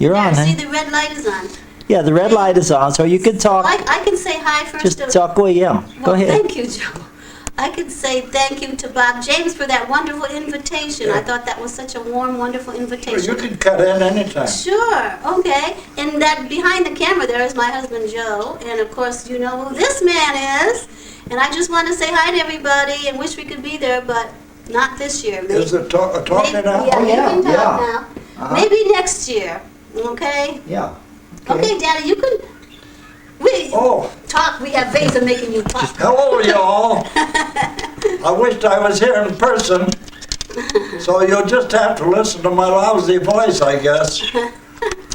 You're on, See, honey. the red light is on. Yeah, the red light is on, so you can talk. I can say hi first. Just talk away, yeah. Go Well, ahead. thank you, Joe. I can say thank you to Bob James for that wonderful invitation. I thought that was such a warm, wonderful Well, invitation. you can cut in anytime. Sure, okay. And that behind the camera there is my husband Joe, and of course you know who this man is. And I just want to say hi to everybody and wish we could be there, but not this year. Maybe, Is it talking now? Yeah, Oh, you yeah, can talk yeah. now. Uh-huh. Maybe next year, okay? Yeah. Okay, Daddy, you can. We Oh, talk. We have ways of making you talk. hello, y'all. I wished I was here in person, so you'll just have to listen to my lousy voice, I guess.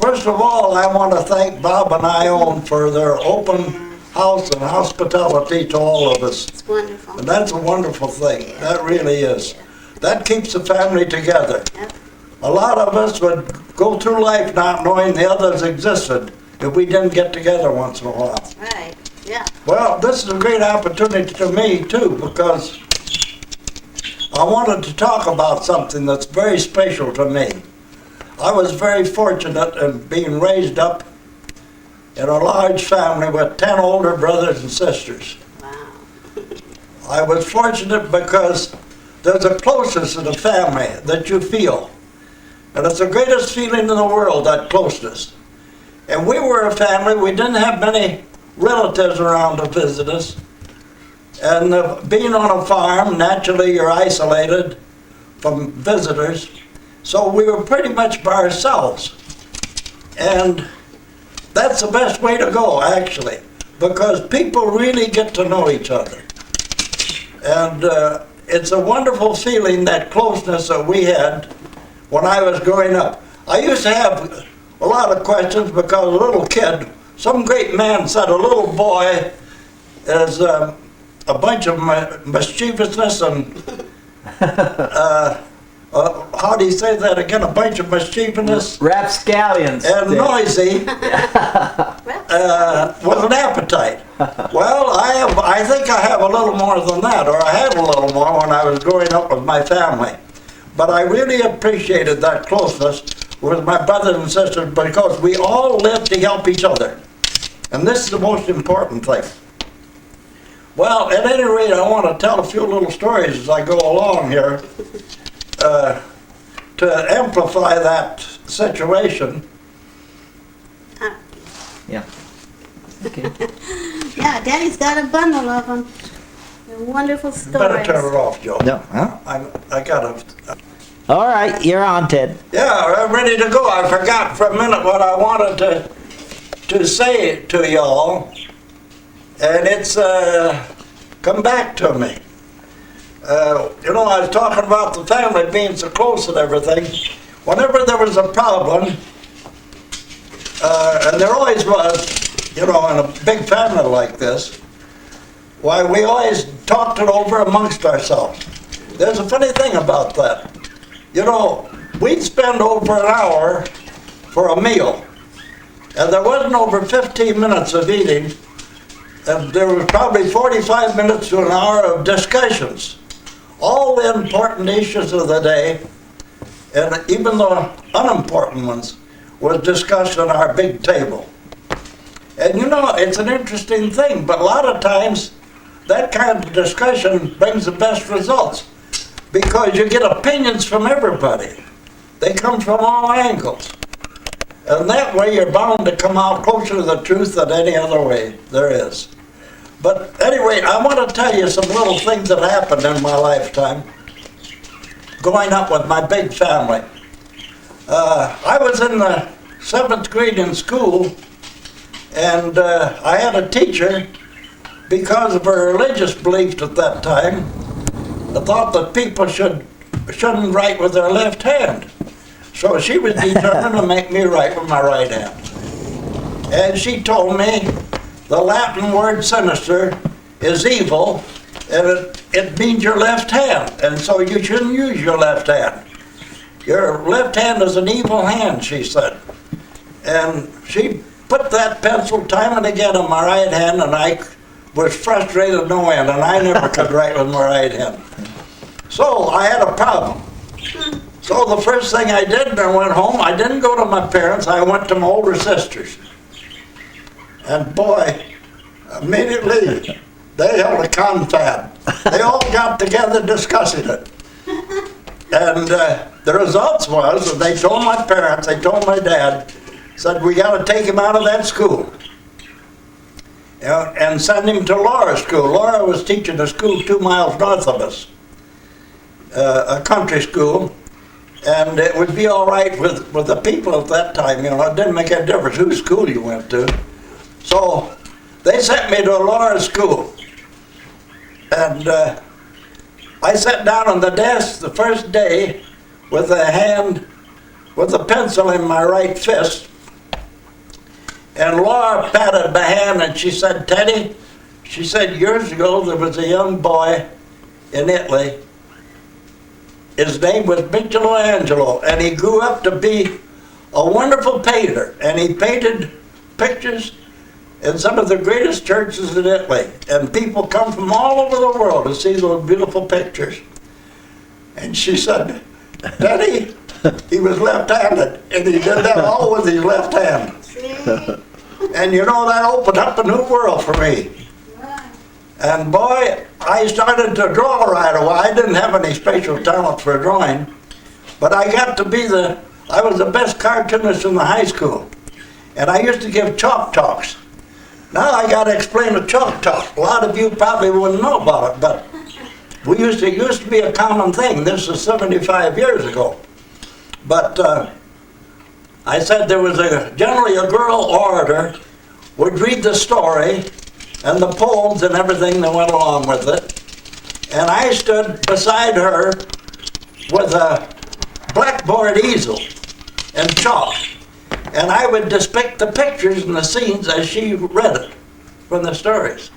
First of all, I want to thank Bob and Ione for their open house and hospitality to all of us. It's wonderful. And that's a wonderful thing. That really is. That keeps the family together. Yep. A lot of us would go through life not knowing the others existed if we didn't get together once in a while. Right. Yeah. Well, this is a great opportunity to me too, because I wanted to talk about something that's very special to me. I was very fortunate in being raised up in a large family with 10 older brothers and sisters. Wow. I was fortunate because there's a closeness in the family that you feel. And it's the greatest feeling in the world, that closeness. And we were a family, we didn't have many relatives around to visit us. And being on a farm, naturally you're isolated from visitors. So we were pretty much by ourselves. And that's the best way to go, actually, because people really get to know each other. And it's a wonderful feeling, that closeness that we had when I was growing up. I used to have a lot of questions because a little kid, some great man said a little boy is a bunch of mischievousness and, how do you say that again? A bunch of mischievousness Rapscallions. and noisy with an appetite. Well, I think I have a little more than that, or I had a little more when I was growing up with my family. But I really appreciated that closeness with my brothers and sisters because we all lived to help each other. And this is the most important thing. Well, at any rate, I want to tell a few little stories as I go along here to amplify that situation. Yeah. Okay. Yeah, Daddy's got a bundle of them. They're wonderful stories. Better turn it off, Joe. No, huh? I gotta. All right, you're on, Ted. Yeah, I'm ready to go. I forgot for a minute what I wanted to say to y'all, and it's come back to me. You know, I was talking about the family being so close and everything. Whenever there was a problem, and there always was, you know, in a big family like this, why, we always talked it over amongst ourselves. There's a funny thing about that. You know, we'd spend over an hour for a meal, and there wasn't over 15 minutes of eating, and there was probably 45 minutes to an hour of discussions. All the important issues of the day, and even the unimportant ones, was discussed at our big table. And you know, it's an interesting thing, but a lot of times that kind of discussion brings the best results because you get opinions from everybody. They come from all angles. And that way you're bound to come out closer to the truth than any other way there is. But anyway, I want to tell you some little things that happened in my lifetime growing up with my big family. I was in the 7th grade in school, and I had a teacher, because of her religious beliefs at that time, thought that people shouldn't write with their left hand. So she was determined to make me write with my right hand. And she told me the Latin word sinister is evil, and it means your left hand, and so you shouldn't use your left hand. Your left hand is an evil hand, she said. And she put that pencil time and again in my right hand, and I was frustrated no end, and I never could write with my right hand. So I had a problem. So the first thing I did when I went home, I didn't go to my parents, I went to my older sisters. And boy, immediately they held a confab. They all got together discussing it. And the results was that they told my parents, they told my dad, said, we got to take him out of that school. And send him to Laura School. Laura was teaching a school 2 miles north of us, a country school. And it would be all right with the people at that time, you know, it didn't make any difference whose school you went to. So they sent me to a Laura School. And I sat down on the desk the first day with a pencil in my right fist. And Laura patted my hand and she said, Teddy, she said, years ago there was a young boy in Italy. His name was Michelangelo, and he grew up to be a wonderful painter. And he painted pictures in some of the greatest churches in Italy. And people come from all over the world to see those beautiful pictures. And she said, Daddy, he was left-handed, and he did that all with his left hand. And you know, that opened up a new world for me. And boy, I started to draw right away. I didn't have any special talent for drawing, but I got to be I was the best cartoonist in the high school. And I used to give chalk talks. Now I got to explain a chalk talk. A lot of you probably wouldn't know about it, but it used to be a common thing. This is 75 years ago. But I said there was generally a girl orator would read the story and the poems and everything that went along with it. And I stood beside her with a blackboard easel and chalk. And I would depict the pictures and the scenes as she read it from the stories.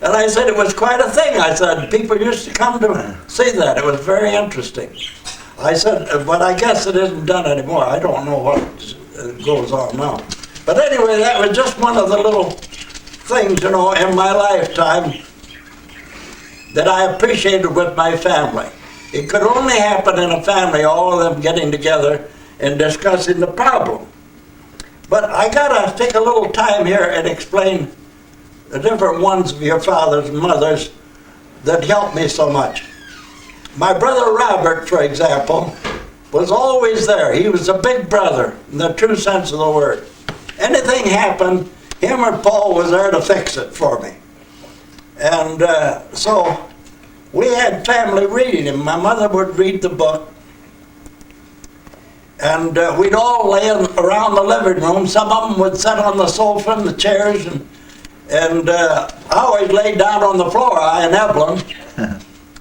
And I said it was quite a thing. I said people used to come to see that. It was very interesting. I said, but I guess it isn't done anymore. I don't know what goes on now. But anyway, that was just one of the little things, you know, in my lifetime that I appreciated with my family. It could only happen in a family, all of them getting together and discussing the problem. But I gotta take a little time here and explain the different ones of your fathers and mothers that helped me so much. My brother Robert, for example, was always there. He was a big brother in the true sense of the word. Anything happened, him or Paul was there to fix it for me. And so we had family reading, and my mother would read the book. And we'd all lay around the living room. Some of them would sit on the sofa and the chairs, and I always laid down on the floor, I and Evelyn.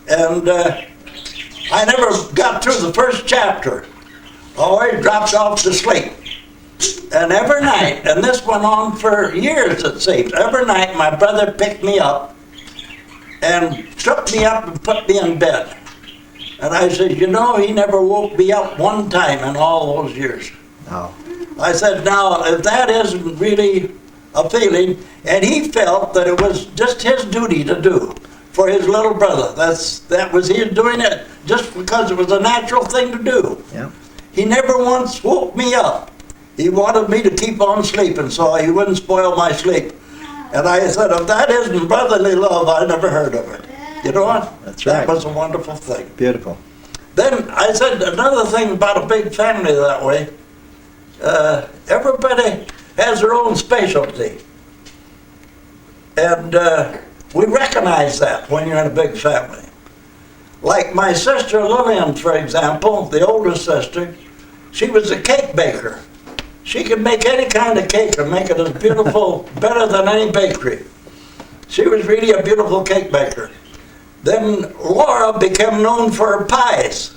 And I never got through the first chapter. I always dropped off to sleep. And every night, and this went on for years it seems, every night my brother picked me up and took me up and put me in bed. And I said, you know, he never woke me up one time in all those years. Oh. I said, now, if that isn't really a feeling, and he felt that it was just his duty to do for his little brother. That was he doing it just because it was a natural thing to do. Yeah. He never once woke me up. He wanted me to keep on sleeping so he wouldn't spoil my sleep. And I said, if that isn't brotherly love, I never heard of it. You know what? That's right. That was a wonderful thing. Beautiful. Then I said another thing about a big family that way. Everybody has their own specialty. And we recognize that when you're in a big family. Like my sister Lillian, for example, the oldest sister, she was a cake baker. She could make any kind of cake and make it as beautiful, better than any bakery. She was really a beautiful cake baker. Then Laura became known for her pies.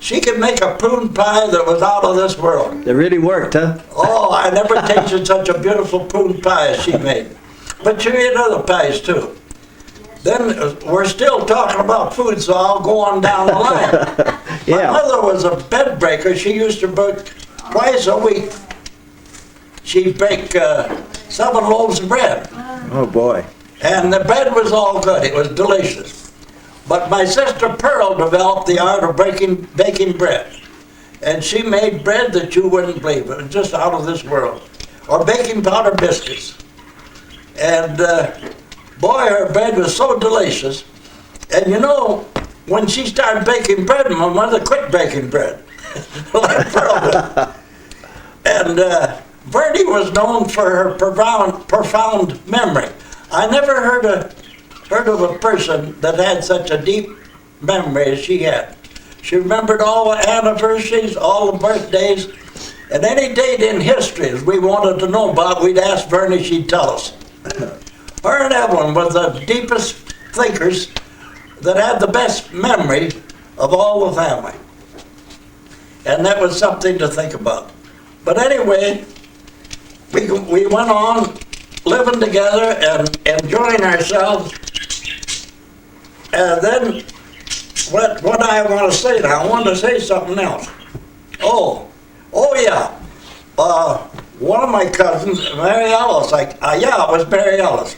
She could make a prune pie that was out of this world. It really worked, huh? Oh, I never tasted such a beautiful prune pie as she made. But she made other pies too. Then we're still talking about food, so I'll go on down the line. Yeah. My mother was a bed breaker. She used to bake twice a week. She'd bake 7 loaves of bread. Oh boy. And the bread was all good. It was delicious. But my sister Pearl developed the art of baking bread. And she made bread that you wouldn't believe. It was just out of this world. Or baking powder biscuits. And boy, her bread was so delicious. And you know, when she started baking bread, my mother quit baking bread. Like for a while. And Verdi was known for her profound memory. I never heard of a person that had such a deep memory as she had. She remembered all the anniversaries, all the birthdays, and any date in history as we wanted to know about, we'd ask Vernie, she'd tell us. Her and Evelyn were the deepest thinkers that had the best memory of all the family. And that was something to think about. But anyway, we went on living together and enjoying ourselves. And then, what I want to say now, I want to say something else. Oh yeah. One of my cousins, Mary Ellis, it was Mary Ellis,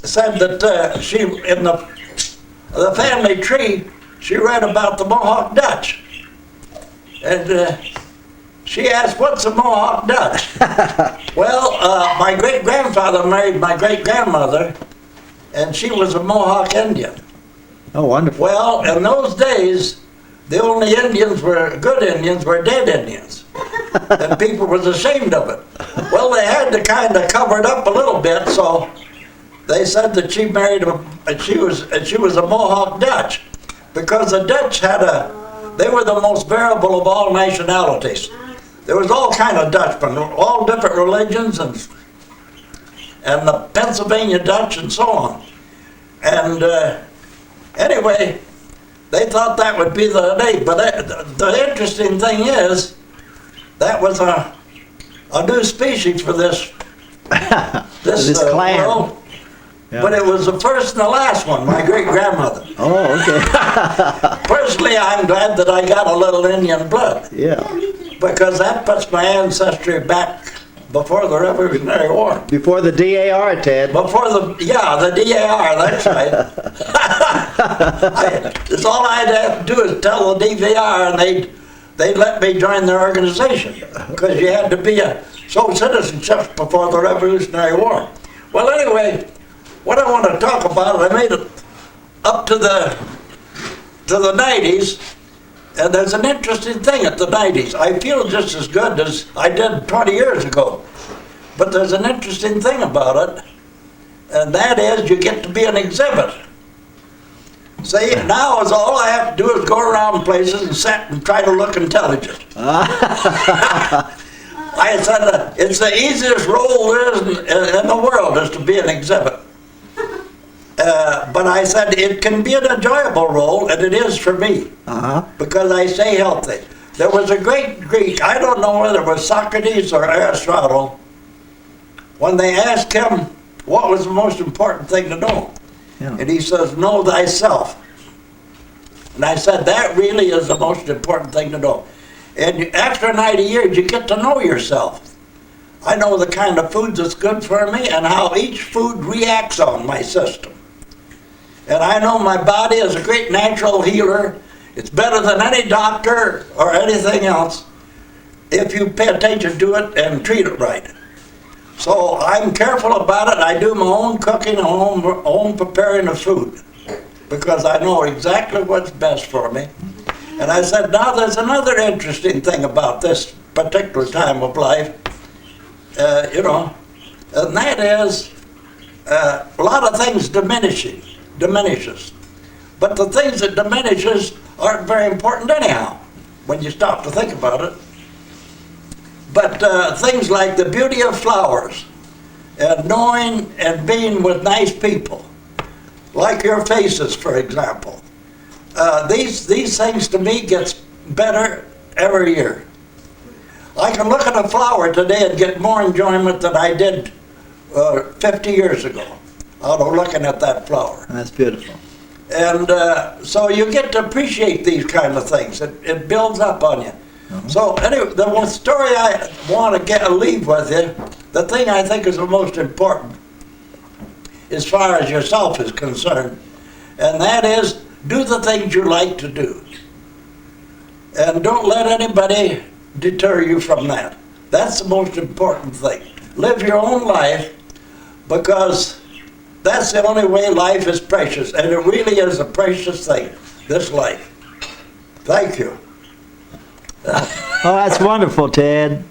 said that she, in the family tree, she read about the Mohawk Dutch. And she asked, what's a Mohawk Dutch? Well, my great-grandfather married my great-grandmother, and she was a Mohawk Indian. Oh, wonderful. Well, in those days, the only good Indians were dead Indians. And people was ashamed of it. Well, they had to kind of cover it up a little bit, so they said that she married she was a Mohawk Dutch, because the Dutch they were the most variable of all nationalities. There was all kind of Dutchmen, all different religions, and the Pennsylvania Dutch and so on. And anyway, they thought that would be the name. But the interesting thing is, that was a new species for this clan. world. Yeah. But it was the first and the last one, my great-grandmother. Oh, okay. Personally, I'm glad that I got a little Indian blood, Yeah. because that puts my ancestry back before the Revolutionary War. Before the DAR, Ted. Before the DAR, that's right. It's all I'd have to do is tell the DVR, and they'd let me join their organization, because you had to be show citizenship before the Revolutionary War. Well, anyway, what I want to talk about, I made it up to the 90s, and there's an interesting thing at the 90s. I feel just as good as I did 20 years ago. But there's an interesting thing about it, and that is you get to be an exhibit. See, now is all I have to do is go around places and sit and try to look intelligent. I said it's the easiest role there is in the world is to be an exhibit. But I said it can be an enjoyable role, and it is for me, because I stay healthy. There was a great Greek, I don't know whether it was Socrates or Aristotle, when they asked him what was the most important thing to know. Yeah. And he says, know thyself. And I said, that really is the most important thing to know. And after 90 years, you get to know yourself. I know the kind of food that's good for me and how each food reacts on my system. And I know my body is a great natural healer. It's better than any doctor or anything else if you pay attention to it and treat it right. So I'm careful about it. I do my own cooking and own preparing of food, because I know exactly what's best for me. And I said, now there's another interesting thing about this particular time of life, and that is a lot of things diminishes. But the things that diminishes aren't very important anyhow, when you stop to think about it. But things like the beauty of flowers, and knowing and being with nice people, like your faces, for example. These things to me gets better every year. I can look at a flower today and get more enjoyment than I did 50 years ago out of looking at that flower. That's beautiful. And so you get to appreciate these kind of things. It builds up on you. So anyway, the one story I want to leave with you, the thing I think is the most important as far as yourself is concerned, and that is do the things you like to do. And don't let anybody deter you from that. That's the most important thing. Live your own life, because that's the only way life is precious, and it really is a precious thing, this life. Thank you. Oh, that's wonderful, Ted.